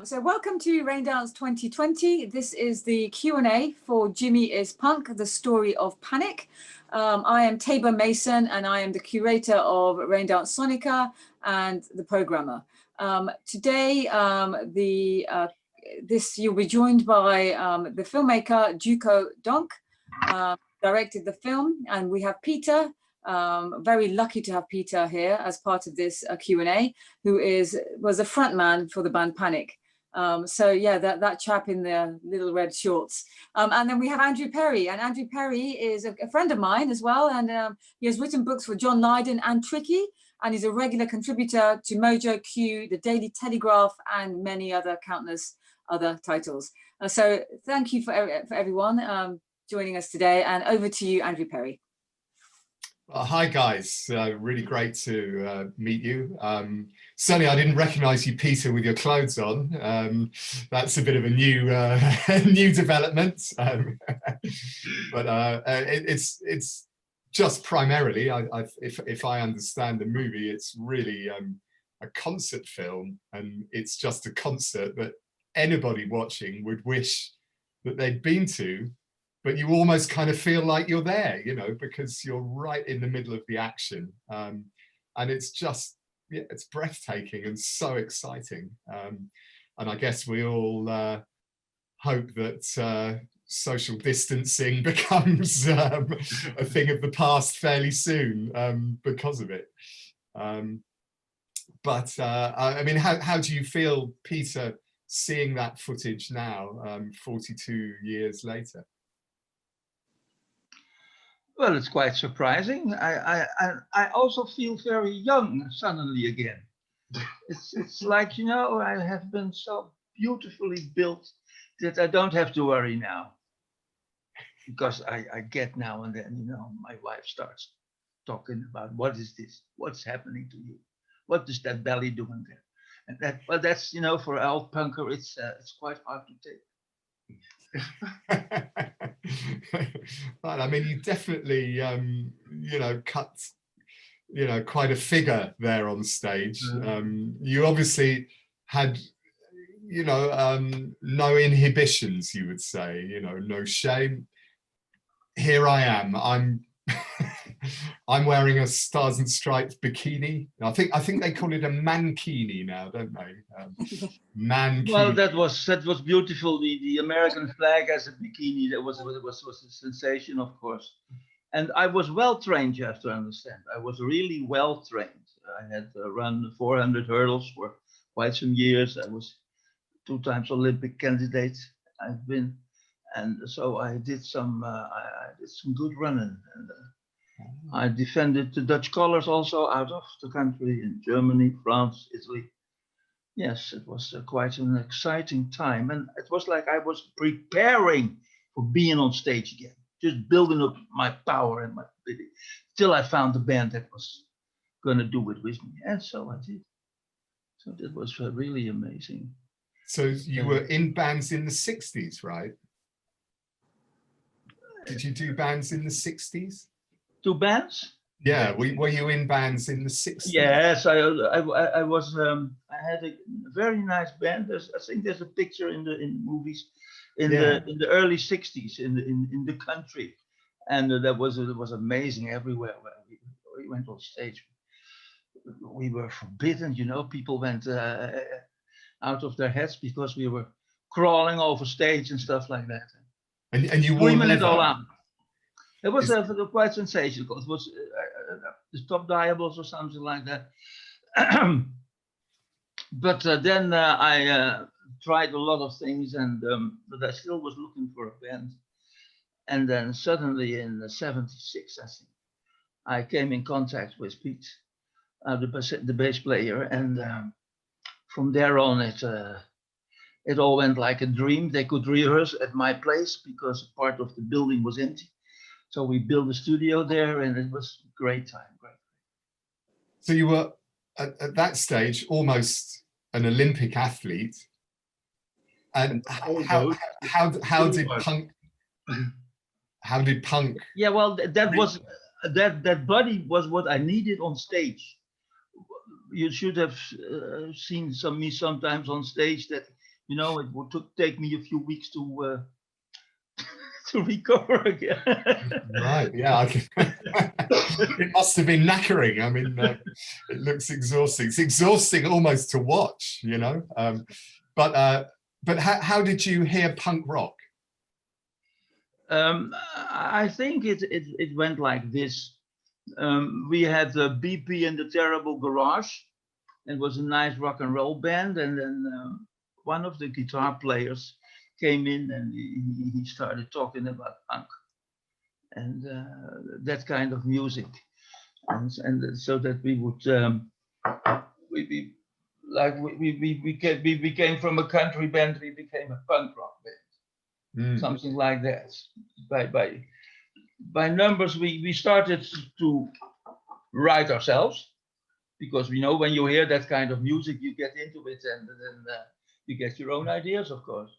So welcome to Raindance 2020. This is the Q&A for Jimmy is Punk, the story of panic. I am Tabor Mason and I am the curator of Raindance Sonica and the programmer. Today, you'll be joined by the filmmaker Duco Donk, directed the film, and we have Peter. Very lucky to have Peter here as part of this Q&A, who was a front man for the band Panic. So yeah, that chap in the little red shorts. And then we have Andrew Perry, and Andrew Perry is a friend of mine as well, and he has written books for John Lydon and Tricky, and he's a regular contributor to Mojo, Q, the Daily Telegraph, and many other countless other titles. So thank you for everyone joining us today, and over to you, Andrew Perry. Hi guys, really great to meet you. Certainly I didn't recognize you, Peter, with your clothes on. That's a bit of a new new development. But it's just primarily, if I understand the movie, it's really a concert film, and it's just a concert that anybody watching would wish that they'd been to. But you almost kind of feel like you're there, you know, because you're right in the middle of the action. And it's just, yeah, it's breathtaking and so exciting. And I guess we all hope that social distancing becomes a thing of the past fairly soon because of it. I mean, how do you feel, Peter, seeing that footage now, 42 years later? Well, it's quite surprising. I also feel very young suddenly again. It's like, you know, I have been so beautifully built that I don't have to worry now. Because I get now and then, you know, my wife starts talking about what is this? What's happening to you? What is that belly doing there? And that, well, that's, you know, for an old punker, it's quite hard to take. But I mean, you definitely, you know, cut, you know, quite a figure there on stage. You obviously had, you know, no inhibitions, you would say, you know, no shame. Here I am. I'm wearing a Stars and Stripes bikini. I think they call it a mankini now, don't they? Mankini. Well, that was beautiful. The American flag as a bikini, that was a sensation, of course. And I was well trained, you have to understand. I was really well trained. I had run 400 hurdles for quite some years. I was 2 times Olympic candidate. I've been, and so I did some good running. And, I defended the Dutch colors also out of the country in Germany, France, Italy. Yes, it was quite an exciting time. And it was like I was preparing for being on stage again, just building up my power and my ability. Till I found the band that was going to do it with me. And so I did. So that was really amazing. So you were in bands in the 60s, right? Did you do bands in the 60s? 2 bands? Yeah, were you in bands in the 60s? Yes, I was. I had a very nice band. I think there's a picture in the movies in the early 60s in the country, and that was amazing everywhere where we went on stage. We were forbidden, you know. People went out of their heads because we were crawling over stage and stuff like that. And you wore it all out. It was quite sensational. It was the Top Diables or something like that. But then I tried a lot of things, and but I still was looking for a band. And then suddenly in '76, I think, I came in contact with Pete, the bass player, and from there on it all went like a dream. They could rehearse at my place because part of the building was empty. So we built a studio there, and it was a great time. Great. So you were at that stage almost an Olympic athlete. And how did punk? Yeah, well, that body was what I needed on stage. You should have seen me sometimes on stage, that You know, it would take me a few weeks to to recover again. Right, yeah. It must have been knackering. I mean, it looks exhausting. It's exhausting almost to watch, you know. But how did you hear punk rock? I think it went like this. We had BP and the Terrible Garage. It was a nice rock and roll band, and then one of the guitar players came in and he started talking about punk and that kind of music, and so that we would we became from a country band, we became a punk rock band, something like that. By numbers, we started to write ourselves, because we know when you hear that kind of music, you get into it, and then you get your own ideas, of course.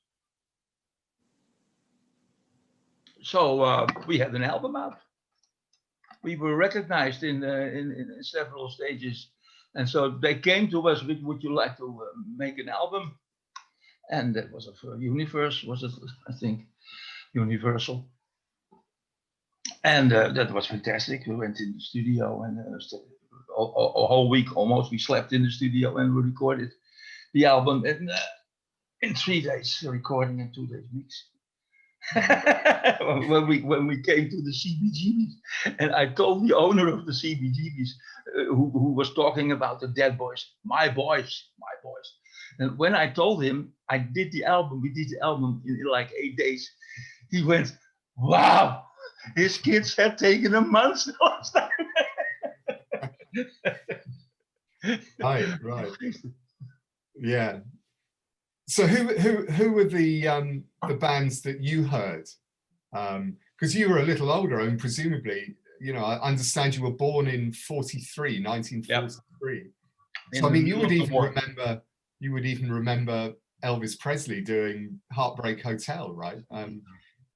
So we had an album out. We were recognized in several stages, and so they came to us with, "Would you like to make an album?" And that was of Universe, was it? I think Universal. And that was fantastic. We went in the studio, and a whole week almost we slept in the studio, and we recorded the album in 3 days recording and 2 days mix. when we came to the CBGBs, and I told the owner of the CBGBs who was talking about the Dead Boys, my boys. And when I told him I did the album, we did the album in like 8 days, he went, "Wow, his kids had taken a month last time." Right. Yeah. So who were the bands that you heard? Because you were a little older, and presumably, you know, I understand you were born in 1943. Yep. So I mean, you would even remember Elvis Presley doing Heartbreak Hotel, right?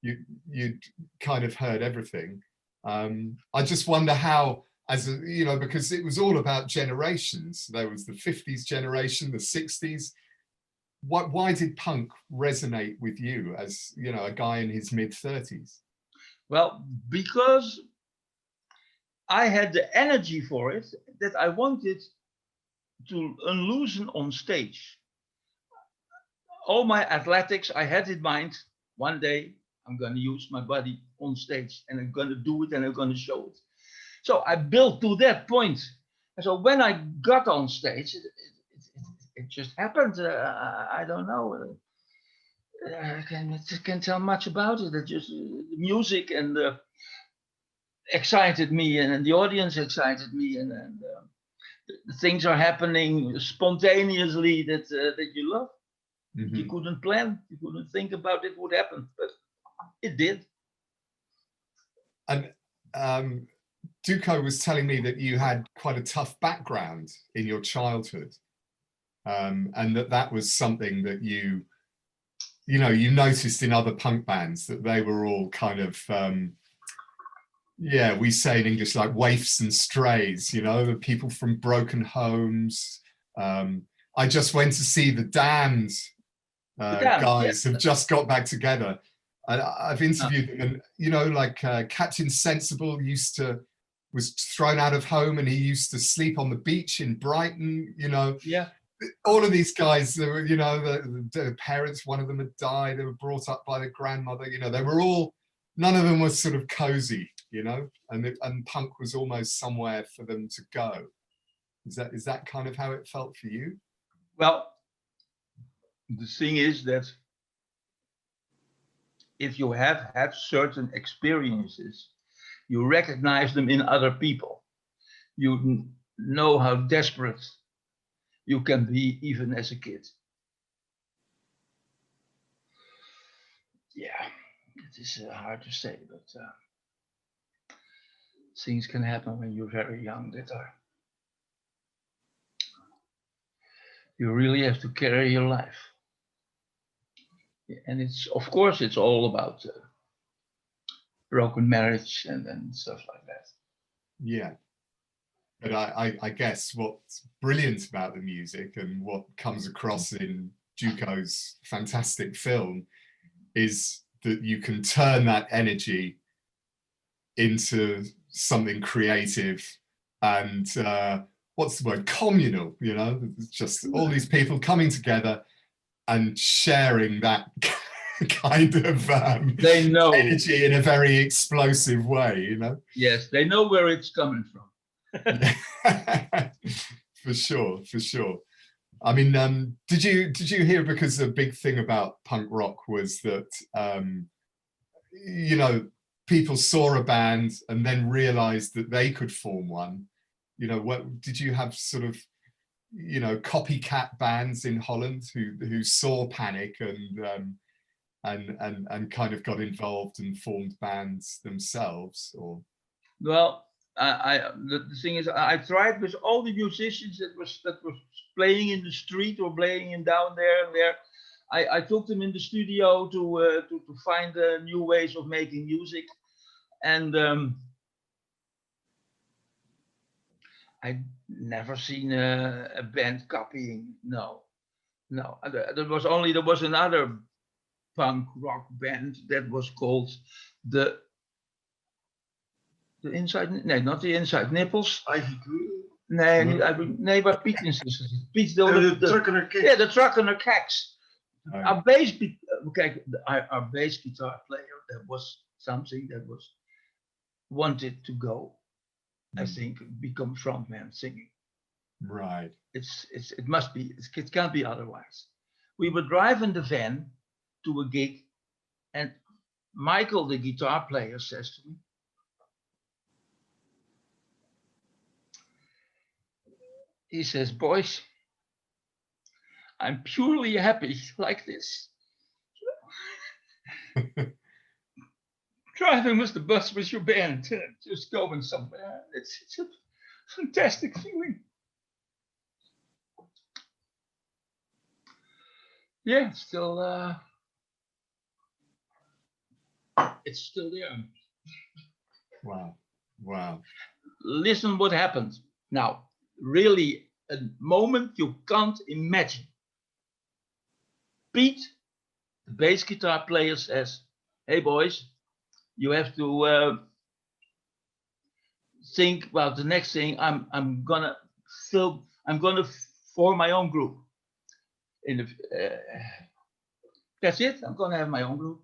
You'd kind of heard everything. I just wonder how, you know, because it was all about generations. There was the 50s generation, the 60s. Why did punk resonate with you as, you know, a guy in his mid-30s? Well, because I had the energy for it, that I wanted to unloosen on stage. All my athletics, I had in mind, one day I'm going to use my body on stage, and I'm going to do it, and I'm going to show it. So I built to that point. And so when I got on stage, it just happened. I don't know. I can't tell much about it. It just the music and excited me, and the audience excited me, and things are happening spontaneously that you love. Mm-hmm. You couldn't plan. You couldn't think about it would happen, but it did. And Duco was telling me that you had quite a tough background in your childhood, and that was something that you noticed in other punk bands, that they were all kind of, yeah, we say in English, like waifs and strays, you know, the people from broken homes. I just went to see the Damned guys have just got back together. I've interviewed them, and, you know, like Captain Sensible was thrown out of home, and he used to sleep on the beach in Brighton, you know. Yeah. All of these guys, they were, you know, the parents, one of them had died, they were brought up by their grandmother, you know, they were all, none of them was sort of cozy, you know, and punk was almost somewhere for them to go. Is that kind of how it felt for you? Well, the thing is that if you have had certain experiences, you recognize them in other people. You know how desperate you can be even as a kid. Yeah, it is hard to say, but things can happen when you're very young that you really have to carry your life. And it's, of course, it's all about broken marriage and stuff like that. Yeah. But I guess what's brilliant about the music and what comes across in Duco's fantastic film is that you can turn that energy into something creative and what's the word, communal, you know, it's just all these people coming together and sharing that kind of they know energy in a very explosive way, you know. Yes, they know where it's coming from. For sure, for sure. I mean, did you hear, because the big thing about punk rock was that you know, people saw a band and then realized that they could form one. You know, what did you have sort of, you know, copycat bands in Holland who saw Panic and kind of got involved and formed bands themselves? Or Well, the thing is, I tried with all the musicians that was playing in the street or playing in down there and there. I took them in the studio to find new ways of making music, and I never seen a band copying. No. There was another punk rock band that was called the Inside. No, not the Inside Nipples. Ivy Crew. Nee, but Piet is Piet The Trucker Kick. Yeah, the Trucker Keks. Oh, Our bass guitar player, that was something that was wanted to go, I think, become frontman singing. right. It must be, it can't be otherwise. We were driving the van to a gig, and Michael, the guitar player, says to me, he says, "Boys, I'm purely happy like this. Driving with the bus with your band, just going somewhere. It's a fantastic feeling." Yeah, it's still there. Wow. Wow. Listen what happened. Now, really a moment you can't imagine. Pete, the bass guitar player, says, "Hey boys, you have to think about the next thing. I'm gonna form my own group. That's it. I'm gonna have my own group.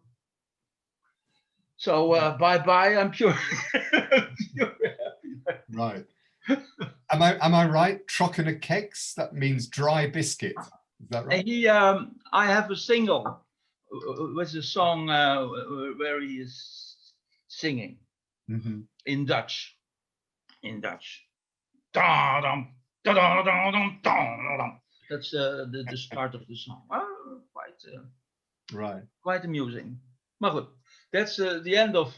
So bye. I'm pure happy." Right. Am I right? Trockene Keks, that means dry biscuit. Is that right? And I have a single with a song where he is singing in Dutch. Da-dum, da-da-dum, da-dum. That's the start of the song. Quite amusing. Maar goed, that's the end of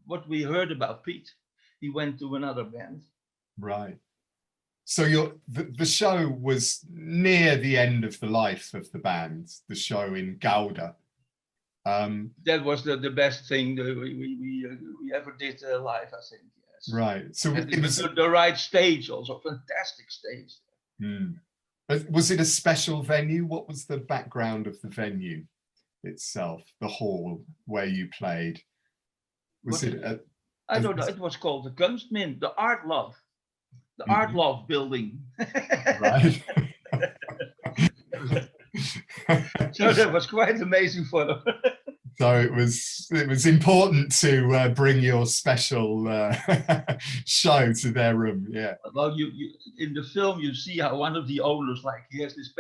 what we heard about Pete. He went to another band. Right. So the show was near the end of the life of the band, the show in Gouda. That was the best thing that we ever did live, I think. Yes. Right. So and it was the right stage, also fantastic stage. Was it a special venue? What was the background of the venue itself, the hall where you played? I don't know. It was called the Kunstmin, the Art Love. The Art Love building. Right. So that was quite amazing for them. So it was important to bring your special show to their room. Yeah. Well, you in the film you see how one of the owners, like, he has these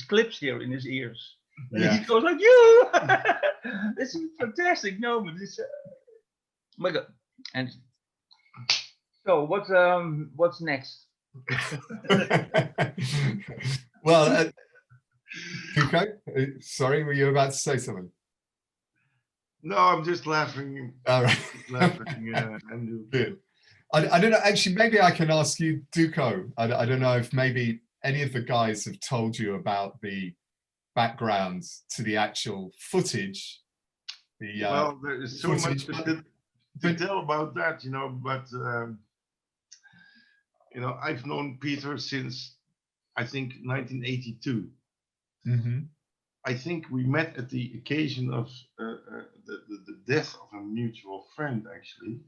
clips here in his ears. Yeah. He goes like, "You." It's a fantastic moment. It's my God. And so what's next? Well, Duco, sorry, were you about to say something? No, I'm just laughing. All right. Andrew. Good. I don't know, actually, maybe I can ask you, Duco. I don't know if maybe any of the guys have told you about the backgrounds to the actual footage. Well, there is so much to tell about that, you know, but you know, I've known Peter since I think 1982. Mm-hmm. I think we met at the occasion of the death of a mutual friend, actually.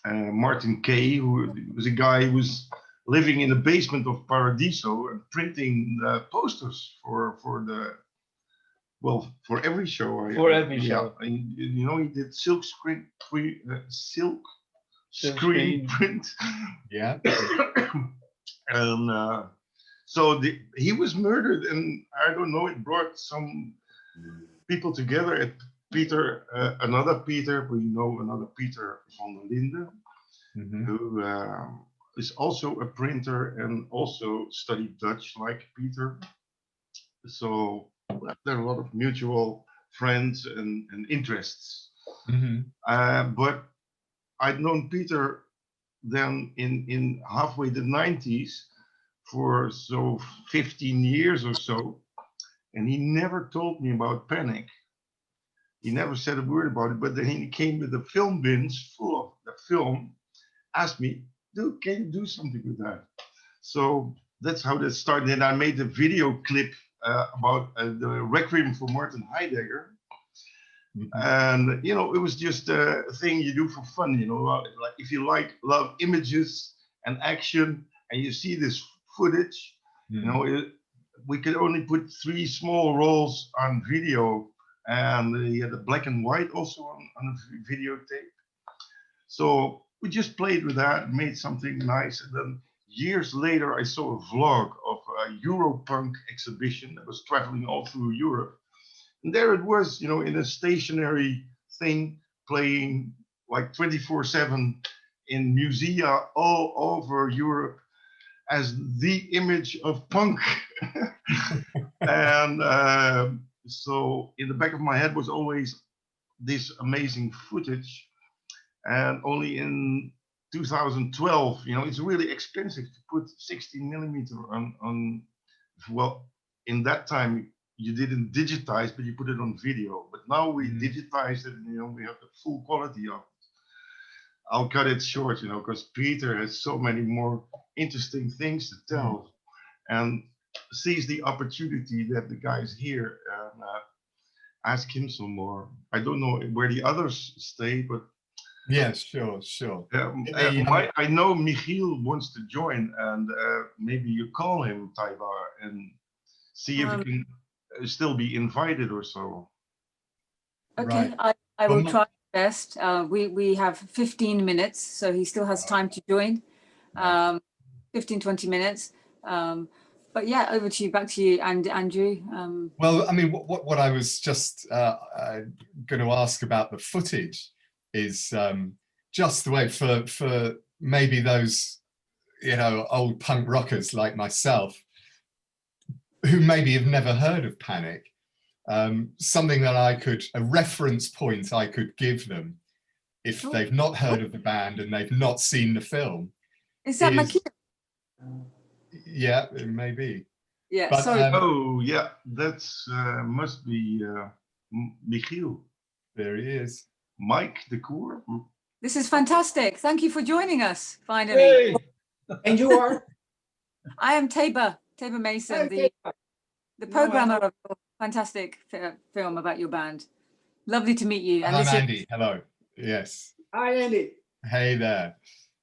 Martin Kay, who was a guy who was living in the basement of Paradiso and printing posters for every show. For every show. Yeah, you know, he did silk screen print. Yeah. And so he was murdered, and I don't know, it brought some people together at Peter, another Peter, we know another Peter van der Linde, Mm-hmm. who is also a printer and also studied Dutch like Peter. So there are a lot of mutual friends and interests. Mm-hmm. But I'd known Peter then in halfway the 90s for 15 years or so, and he never told me about Panic. He never said a word about it, but then he came with a film bins full of the film, asked me, "Dude, can you do something with that?" So that's how that started. And I made a video clip about the Requiem for Martin Heidegger. Mm-hmm. And, you know, it was just a thing you do for fun, you know, like if you love images and action and you see this footage, you know, we could only put 3 small rolls on video, and he had a black and white also on a videotape. So we just played with that, made something nice. And then years later, I saw a vlog of a Europunk exhibition that was traveling all through Europe. And there it was, you know, in a stationary thing, playing like 24/7 in musea all over Europe as the image of punk. And so in the back of my head was always this amazing footage. And only in 2012, you know, it's really expensive to put 16mm on, well, in that time, you didn't digitize, but you put it on video. But now we digitize it, and, you know, we have the full quality of it. I'll cut it short, you know, because Peter has so many more interesting things to tell, and sees the opportunity that the guys here, and ask him some more. I don't know where the others stay, but yes, sure. I know Michiel wants to join, and maybe you call him, Taiba, and see if he can still be invited or so. Okay, Right. I will try my best. We have 15 minutes, so he still has time to join. 15-20 minutes. But yeah, over to you, back to you, and Andrew. Well, I mean, what I was just going to ask about the footage is just the way for maybe those, you know, old punk rockers like myself, who maybe have never heard of Panic, something that a reference point I could give them if they've not heard of the band and they've not seen the film. Is that Michiel? Yeah, it may be. Yeah, but, sorry. Oh, yeah, that's must be Michiel. There he is. Mike de Koer. This is fantastic. Thank you for joining us, finally. Hey. And you are? I am Tabor Mason, the programmer of a fantastic film about your band. Lovely to meet you. And I'm Andy. Hello. Yes. Hi, Andy. Hey there.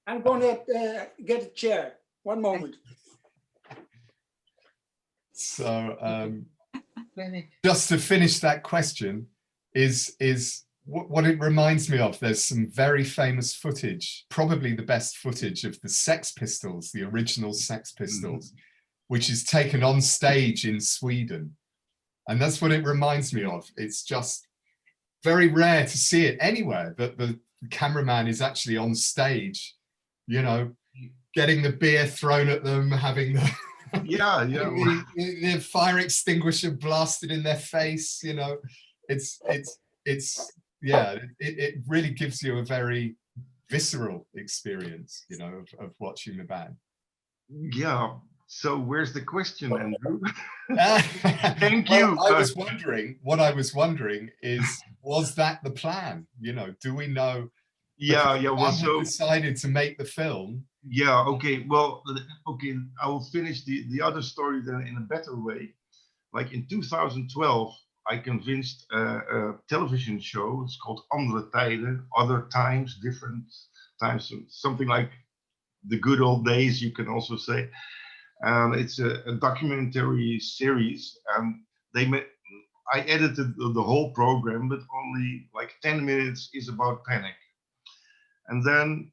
I'm going to get a chair. One moment. So just to finish that question, is what it reminds me of. There's some very famous footage, probably the best footage of the Sex Pistols, the original Sex Pistols, which is taken on stage in Sweden. And that's what it reminds me of. It's just very rare to see it anywhere, that the cameraman is actually on stage, you know, getting the beer thrown at them, having the the fire extinguisher blasted in their face, you know. It really gives you a very visceral experience, you know, of watching the band. Yeah. So where's the question, Andrew? Thank you. What I was wondering is, was that the plan? You know, do we know Yeah, yeah. Well, I had so decided to make the film. yeah, okay. Well, okay. I will finish the other story then in a better way. Like in 2012, I convinced a television show. It's called Andere Tijden, Other Times, Different Times, something like the good old days, you can also say. And it's a documentary series, and I edited the whole program, but only like 10 minutes is about panic. And then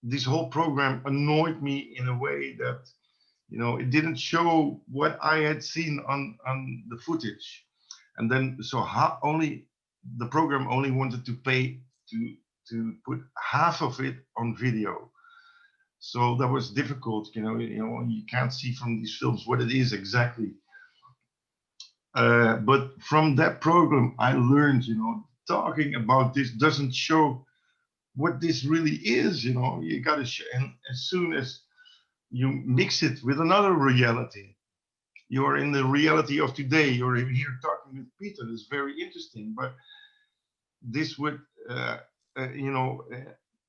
this whole program annoyed me in a way that, you know, it didn't show what I had seen on the footage. And then so only the program only wanted to pay to put half of it on video. So that was difficult, you know, you can't see from these films what it is exactly. But from that program, I learned, you know, talking about this doesn't show what this really is, you know. You got to show, and as soon as you mix it with another reality, you're in the reality of today. You're here talking with Peter. It's very interesting, but this would, you know,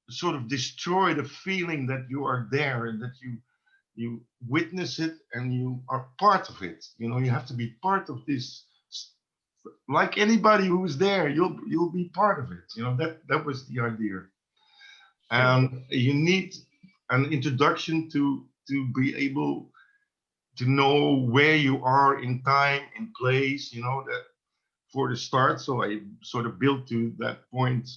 sort of destroy the feeling that you are there and that you witness it and you are part of it. You know, you have to be part of this. Like anybody who's there, you'll be part of it. You know, that was the idea. And you need an introduction to be able to know where you are in time, in place, you know, that for the start. So I sort of built to that point.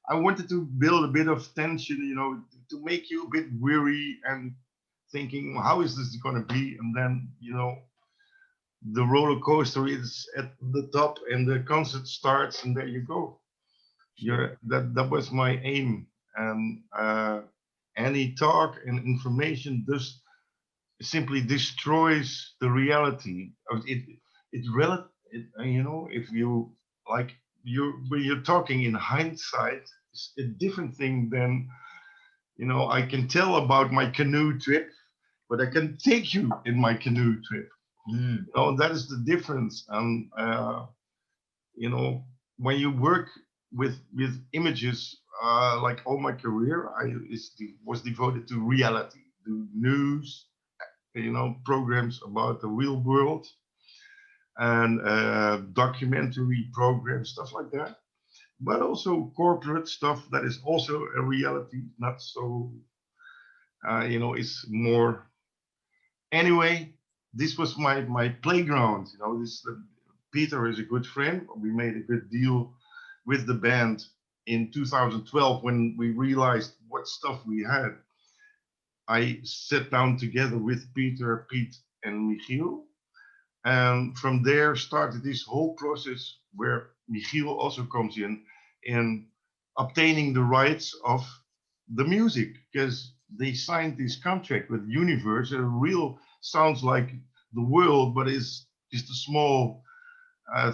I wanted to build a bit of tension, you know, to make you a bit weary and thinking, well, how is this going to be? And then, you know, the roller coaster is at the top and the concert starts and there you go. That was my aim. And any talk and information just simply destroys the reality of it. You know, if you like, when you're talking in hindsight, it's a different thing than, you know, I can tell about my canoe trip, but I can take you in my canoe trip. You know, that is the difference. And you know, when you work with images, like all my career, was devoted to reality, to news, you know, programs about the real world, and documentary programs, stuff like that. But also corporate stuff that is also a reality, not so, you know, it's more. Anyway, this was my playground. You know, Peter is a good friend. We made a good deal with the band in 2012 when we realized what stuff we had. I sat down together with Peter, Pete, and Michiel. And from there started this whole process where Michiel also comes in obtaining the rights of the music, because they signed this contract with Universe. A real sounds like the world, but it's just a small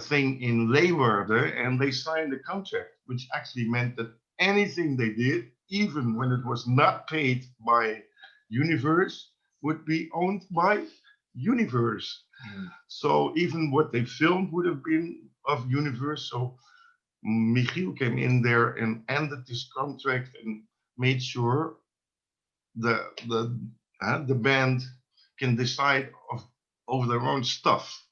thing in Leeuwarden, and they signed a contract, which actually meant that anything they did, even when it was not paid by Universe, would be owned by Universe. So even what they filmed would have been of Universe. So Michiel came in there and ended this contract and made sure the band can decide over their own stuff.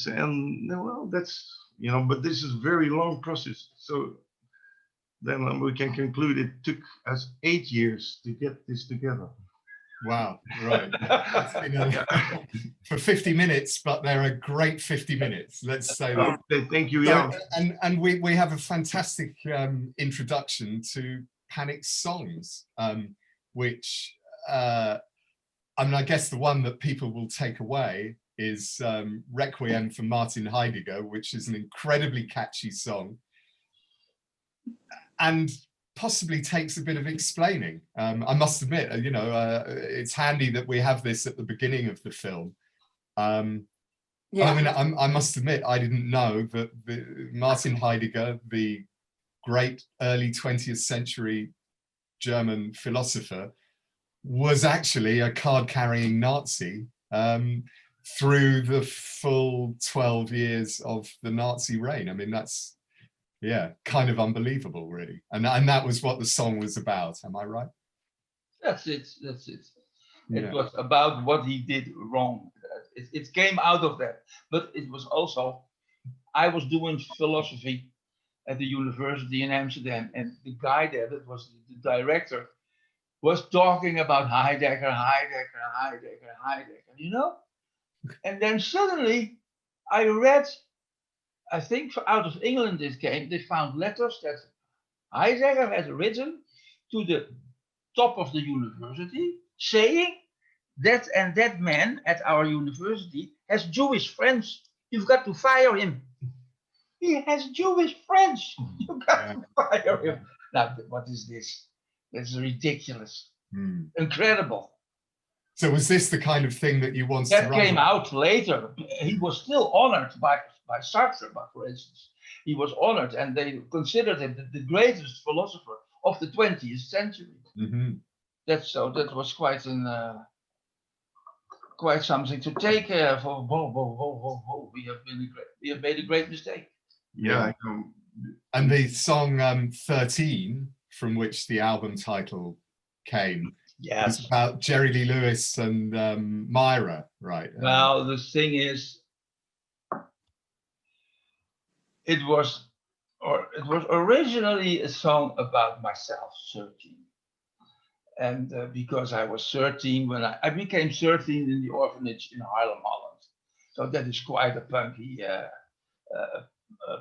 And well, that's, you know, but this is a very long process. So then we can conclude it took us 8 years to get this together. Wow, right. It's been for 50 minutes, but they're a great 50 minutes, let's say that. Okay, thank you. So, Yeah. and we have a fantastic introduction to Panic's songs, which, I mean, I guess the one that people will take away is Requiem for Martin Heidegger, which is an incredibly catchy song. And possibly takes a bit of explaining. I must admit, you know, it's handy that we have this at the beginning of the film. Yeah. I mean, I must admit, I didn't know that Martin Heidegger, the great early 20th century German philosopher, was actually a card-carrying Nazi through the full 12 years of the Nazi reign. I mean, that's Yeah, kind of unbelievable, really. And that was what the song was about. Am I right? That's it. That's it. Yeah. It was about what he did wrong. It came out of that. But it was also, I was doing philosophy at the university in Amsterdam, and the guy there, that was the director, was talking about Heidegger, you know? And then suddenly I read, I think out of England this came, they found letters that Heidegger had written to the top of the university saying that and that man at our university has Jewish friends. You've got to fire him. He has Jewish friends. You've got to fire him. Now, what is this? That's ridiculous. Incredible. So was this the kind of thing that you wanted to That write came about? out later. He was still honored by Sartre, for instance. He was honored, and they considered him the greatest philosopher of the 20th century. That was quite something to take for. Whoa. We have made a great mistake. Yeah. And the song 13, from which the album title came, Yes. was about Jerry Lee Lewis and Myra, right? Well, the thing is, it was originally a song about myself, 13. And because I was 13 when I became 13 in the orphanage in Haarlem, Holland. So that is quite a punky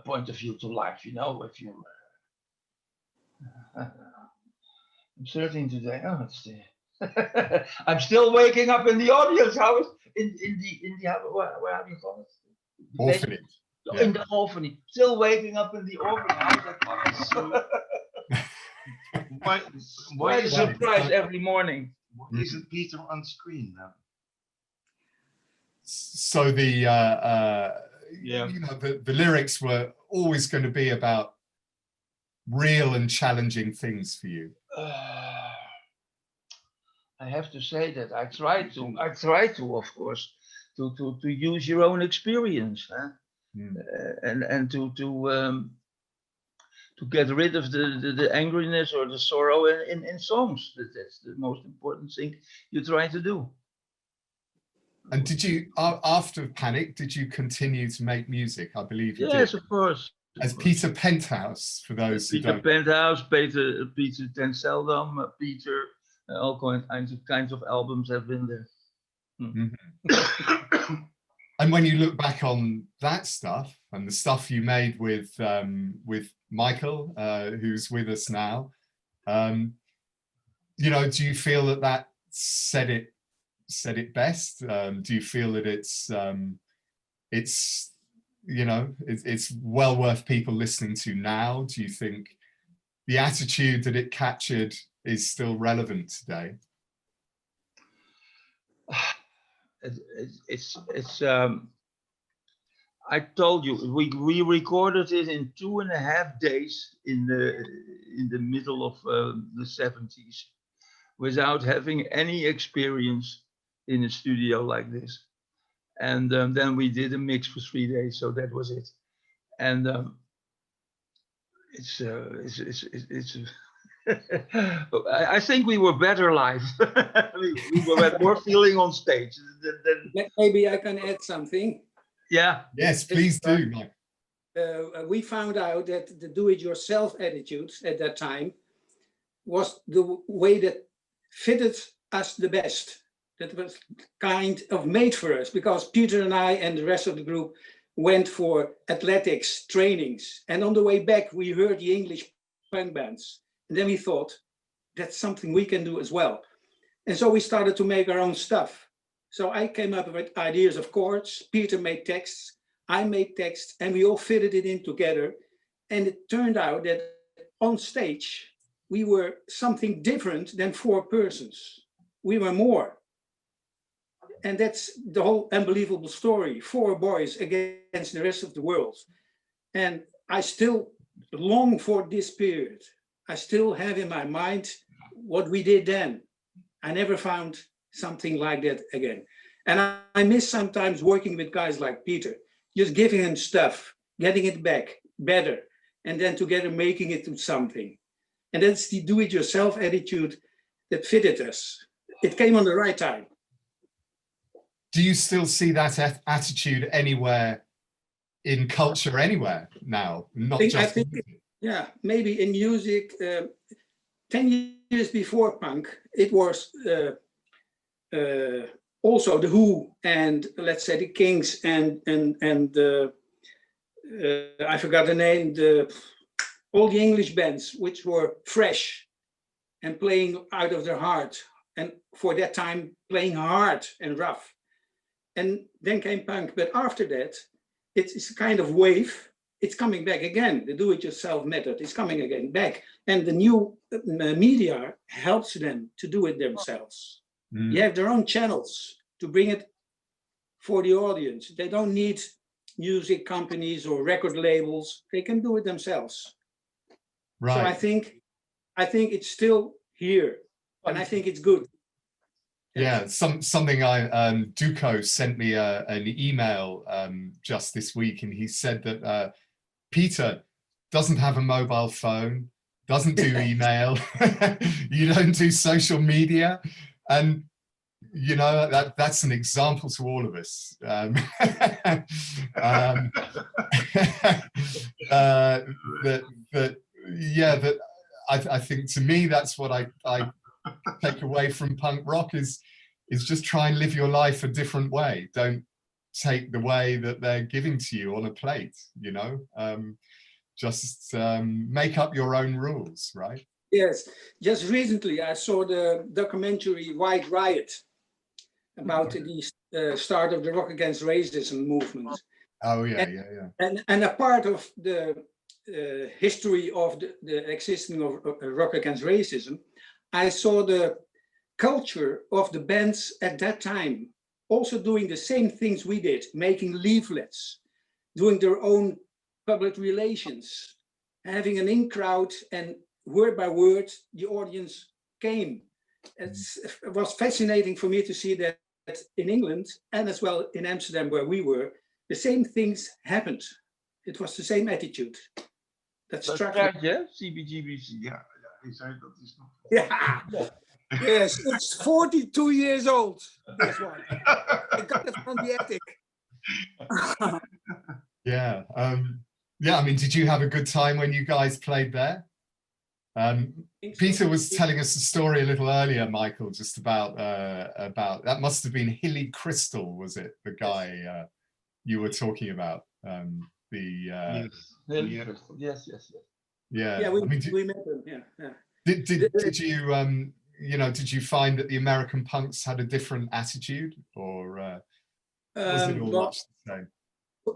point of view to life, you know. If you, I'm 13 today. Oh, it's the. I'm still waking up in the audience. How is in the where have you call it? Orphanage. In the orphanage. Still waking up in the orphanage. How's that possible? Why is a surprise every morning? Why isn't Peter on screen now? So the you know, the lyrics were always going to be about real and challenging things for you. I have to say that I try to, of course, to use your own experience, huh? And to get rid of the angriness or the sorrow in songs. That's the most important thing you try to do. And did you, after Panic, did you continue to make music? I believe you did. Yes, of course. As Peter Penthouse, for those who don't. Peter Penthouse, Peter Ten Seldom, Peter, all kinds of albums have been there. And when you look back on that stuff and the stuff you made with Michael, who's with us now, you know, do you feel that said it best? Do you feel that it's you know, it's well worth people listening to now? Do you think the attitude that it captured is still relevant today? It's I told you we recorded it in 2.5 days in the middle of the 70s without having any experience in a studio like this, and then we did a mix for 3 days, so that was it. And it's I think we were better live. we had more feeling on stage than... Maybe I can add something. Yeah. Yes, please do, Mike. We found out that the do-it-yourself attitudes at that time was the way that fitted us the best. That was kind of made for us, because Peter and I and the rest of the group went for athletics trainings. And on the way back, we heard the English punk bands. And then we thought, that's something we can do as well. And so we started to make our own stuff. So I came up with ideas of chords, Peter made texts, I made texts, and we all fitted it in together. And it turned out that on stage, we were something different than 4 persons. We were more. And that's the whole unbelievable story, 4 boys against the rest of the world. And I still long for this period. I still have in my mind what we did then. I never found something like that again. And I miss sometimes working with guys like Peter, just giving him stuff, getting it back better. and then together making it to something. And that's the do-it-yourself attitude that fitted us. It came on the right time. Do you still see that attitude anywhere in culture, anywhere now? Not just. I think, yeah, maybe in music. 10 years before punk, it was also the Who and let's say the Kings and I forgot the name. All the English bands which were fresh and playing out of their heart, and for that time playing hard and rough. And then came punk, but after that, it's a kind of wave. It's coming back again. The do-it-yourself method is coming again back, and the new media helps them to do it themselves. Mm. You have their own channels to bring it for the audience. They don't need music companies or record labels. They can do it themselves. Right. So I think it's still here, and I think it's good. Yeah, something Duco sent me an email just this week, and he said that Peter doesn't have a mobile phone, doesn't do email, you don't do social media, and you know that's an example to all of us. I think to me that's what I take away from punk rock is just try and live your life a different way. Don't take the way that they're giving to you on a plate, you know. Just make up your own rules, right? Yes, just recently I saw the documentary White Riot about the start of the Rock Against Racism movement. Oh yeah, And a part of the history of the existing of Rock Against Racism, I saw the culture of the bands at that time also doing the same things we did, making leaflets, doing their own public relations, having an in crowd, and word by word, the audience came. It was fascinating for me to see that in England and as well in Amsterdam where we were, the same things happened. It was the same attitude. That struck me. Yeah, CBGB's. Ja, je zei dat is nog. Yeah. Yes, it's 42 years old, this one. I got it from the attic. Yeah. Yeah, I mean, did you have a good time when you guys played there? Peter was telling us a story a little earlier, Michael, just about that must have been Hilly Crystal, was it? The guy you were talking about. Yes. Yeah. We I mean, met them. Yeah. Did you did you find that the American punks had a different attitude, or was it all much the same?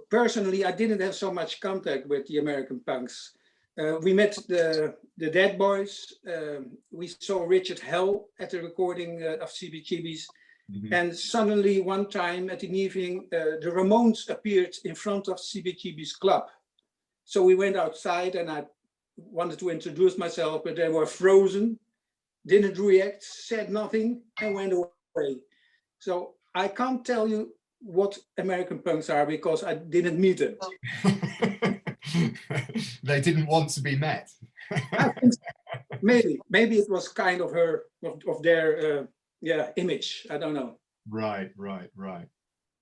Personally, I didn't have so much contact with the American punks. We met the Dead Boys. We saw Richard Hell at the recording of CBGB's. Mm-hmm. And suddenly one time at an evening, the Ramones appeared in front of CBGB's club. So we went outside and I wanted to introduce myself, but they were frozen, didn't react, said nothing, and went away. So I can't tell you what American punks are because I didn't meet them. They didn't want to be met. I think maybe it was kind of their image. I don't know. Right.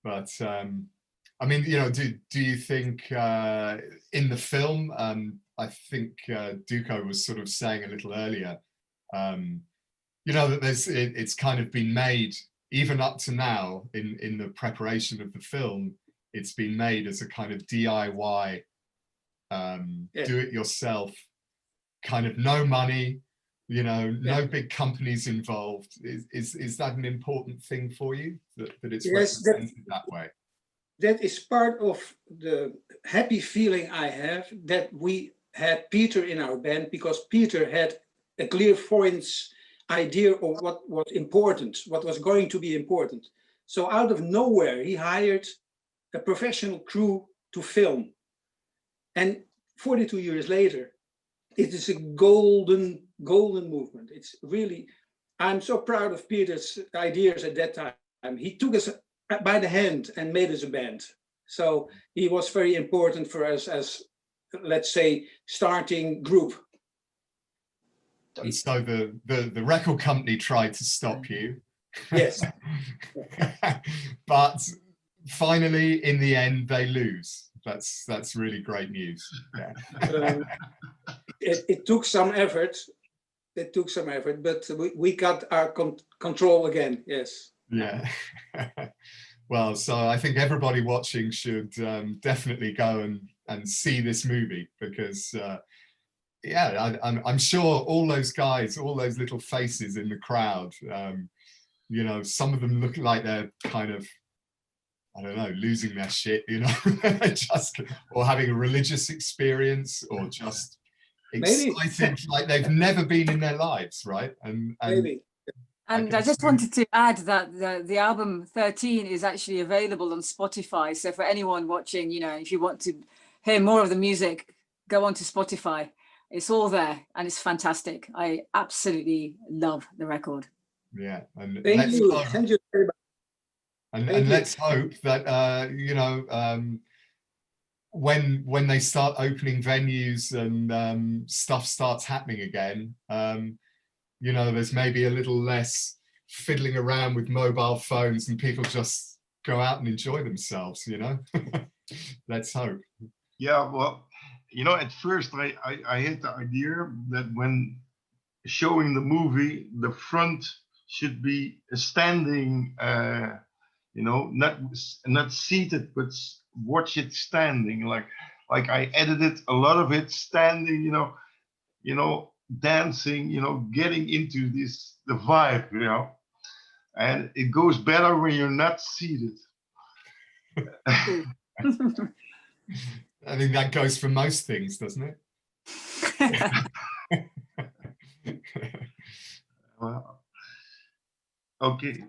But I mean, you know, do you think in the film, I think Duco was sort of saying a little earlier, you know, that it's kind of been made, even up to now in the preparation of the film, it's been made as a kind of DIY, do it yourself, kind of no money, you know, no big companies involved. Is that an important thing for you, that it's represented that way? That is part of the happy feeling I have that we had Peter in our band, because Peter had a clairvoyant idea of what was important, what was going to be important. So out of nowhere, he hired a professional crew to film. And 42 years later, it is a golden movement. It's really, I'm so proud of Peter's ideas at that time. He took us by the hand and made us a band. So he was very important for us as let's say, starting group. And so the record company tried to stop you. Yes. But finally, in the end, they lose. That's really great news. Yeah. It took some effort. It took some effort, but we got our control again. Yes. Yeah. Well, so I think everybody watching should definitely go and see this movie, because yeah, I'm sure all those guys, all those little faces in the crowd, you know, some of them look like they're kind of, I don't know, losing their shit, you know, just, or having a religious experience, or just excited like they've never been in their lives, right? And Maybe. And I just wanted to add that the album 13 is actually available on Spotify. So for anyone watching, you know, if you want to hear more of the music, go onto Spotify. It's all there and it's fantastic. I absolutely love the record. Yeah, and Thank you. Thank you very much. And let's hope that you know, when they start opening venues and stuff starts happening again, you know, there's maybe a little less fiddling around with mobile phones and people just go out and enjoy themselves, you know. Let's hope. Yeah, well, you know, at first I had the idea that when showing the movie, the front should be a standing, you know, not seated, but watch it standing. Like I edited a lot of it standing, you know, dancing, you know, getting into the vibe, you know, and it goes better when you're not seated. I think that goes for most things, doesn't it? Well, okay.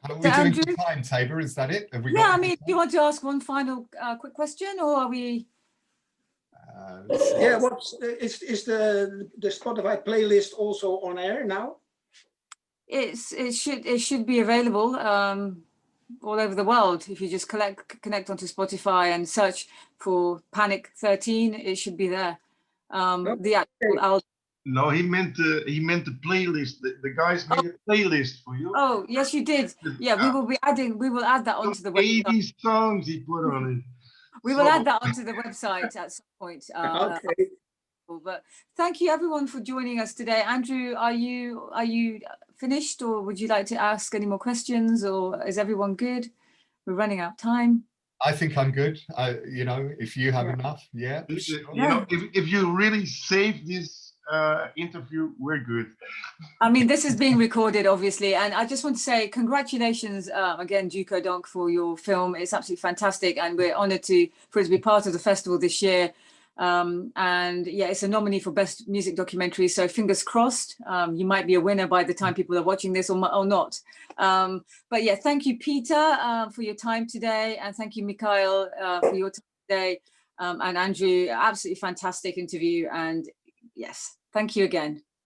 How are we doing Andrew? for time, Tabor? Is that it? Have we Yeah, got I mean, do you want to ask one final quick question, or are we? Yeah, is the Spotify playlist also on air now? It should be available all over the world. If you just connect onto Spotify and search for Panic 13, it should be there. The actual album. No, he meant the playlist. The guys made a playlist for you. Oh, yes, you did. Yeah, we will add that onto the website. 80 songs he put on it. We will add that onto the website at some point. Okay. But thank you everyone for joining us today. Andrew, are you finished, or would you like to ask any more questions, or is everyone good? We're running out of time. I think I'm good. You know, if you have enough, yeah. You know, if you really save this interview, we're good. I mean, this is being recorded, obviously, and I just want to say congratulations again, Duco Donk, for your film. It's absolutely fantastic, and we're honoured for it to be part of the festival this year. And yeah, it's a nominee for Best Music Documentary, so fingers crossed. You might be a winner by the time people are watching this, or not. But yeah, thank you, Peter, for your time today, and thank you, Mikhail, for your time today, and Andrew, absolutely fantastic interview, and yes, thank you again.